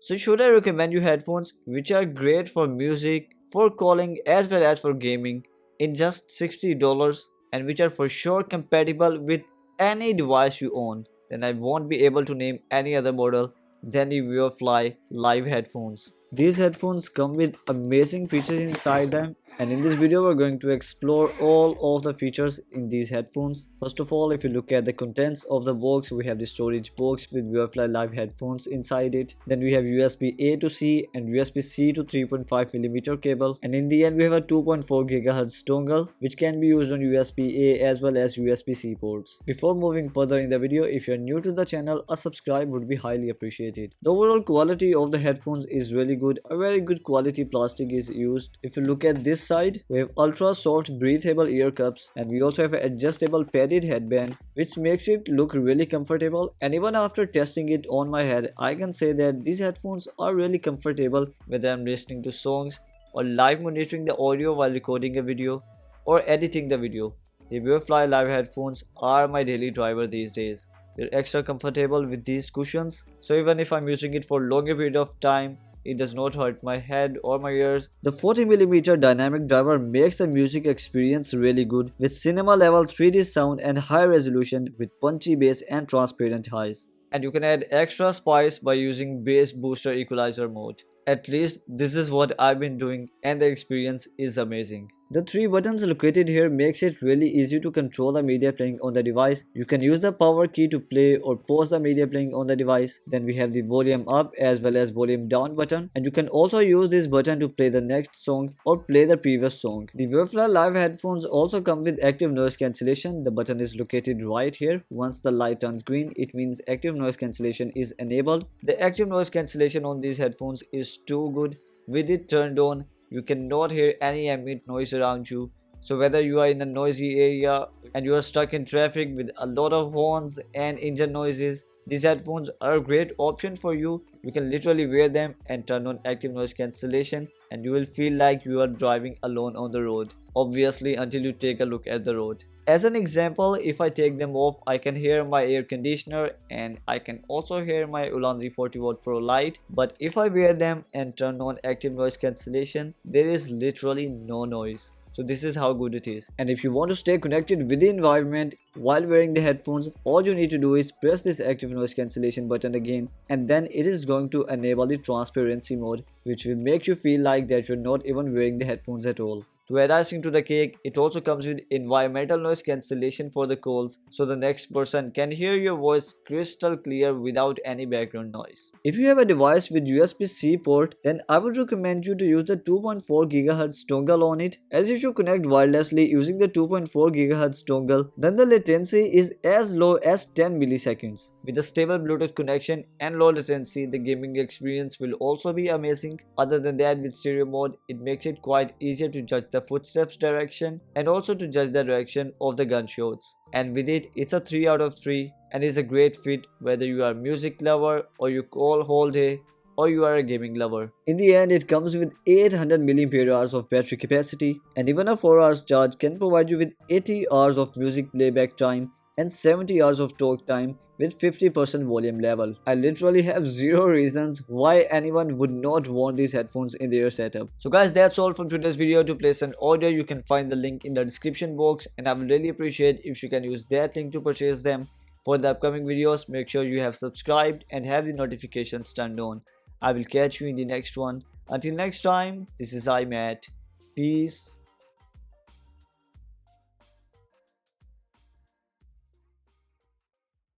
So should I recommend you headphones which are great for music, for calling as well as for gaming in just $60 and which are for sure compatible with any device you own? Then I won't be able to name any other model than the Weofly Live headphones. These headphones come with amazing features inside them, and in this video we're going to explore all of the features in these headphones. First of all, if you look at the contents of the box, we have the storage box with Weofly Live headphones inside it. Then we have USB A to C and USB C to 3.5mm cable, and in the end we have a 2.4 GHz dongle which can be used on USB A as well as USB C ports. Before moving further in the video, if you're new to the channel, a subscribe would be highly appreciated. The overall quality of the headphones is really good. A very good quality plastic is used. If you look at this side, we have ultra soft breathable ear cups, and we also have an adjustable padded headband which makes it look really comfortable. And even after testing it on my head, I can say that these headphones are really comfortable whether I'm listening to songs or live monitoring the audio while recording a video or editing the video. The Weofly Live headphones are my daily driver these days. They're extra comfortable with these cushions, so even if I'm using it for longer period of time, it does not hurt my head or my ears. The 40mm dynamic driver makes the music experience really good with cinema level 3D sound and high resolution with punchy bass and transparent highs. And you can add extra spice by using bass booster equalizer mode. At least this is what I've been doing and the experience is amazing. The three buttons located here makes it really easy to control the media playing on the device. You can use the power key to play or pause the media playing on the device. Then we have the volume up as well as volume down button, and you can also use this button to play the next song or play the previous song. The Weofly Live headphones also come with active noise cancellation. The button is located right here. Once the light turns green, it means active noise cancellation is enabled. The active noise cancellation on these headphones is too good. With it turned on, you cannot hear any ambient noise around you. So whether you are in a noisy area and you are stuck in traffic with a lot of horns and engine noises, these headphones are a great option for you. You can literally wear them and turn on active noise cancellation and you will feel like you are driving alone on the road. Obviously, until you take a look at the road. As an example, if I take them off, I can hear my air conditioner and I can also hear my Ulanzi 40W Pro light. But if I wear them and turn on active noise cancellation, there is literally no noise. So this is how good it is. And if you want to stay connected with the environment while wearing the headphones, all you need to do is press this active noise cancellation button again, and then it is going to enable the transparency mode, which will make you feel like that you're not even wearing the headphones at all. To add icing to the cake, it also comes with environmental noise cancellation for the calls, so the next person can hear your voice crystal clear without any background noise. If you have a device with USB-C port, then I would recommend you to use the 2.4 GHz dongle on it, as if you connect wirelessly using the 2.4 GHz dongle, then the latency is as low as 10 milliseconds. With a stable Bluetooth connection and low latency, the gaming experience will also be amazing. Other than that, with stereo mode, it makes it quite easier to judge the footsteps direction and also to judge the direction of the gunshots. And with it, it's a 3 out of 3 and is a great fit whether you are a music lover or you call whole day or you are a gaming lover. In the end, it comes with 800 mAh of battery capacity, and even a 4 hours charge can provide you with 80 hours of music playback time and 70 hours of talk time with 50% volume level. I literally have zero reasons why anyone would not want these headphones in their setup. So guys, that's all from today's video. To place an order, you can find the link in the description box, and I would really appreciate if you can use that link to purchase them. For the upcoming videos, make sure you have subscribed and have the notifications turned on. I will catch you in the next one. Until next time, this is iMAT. Peace.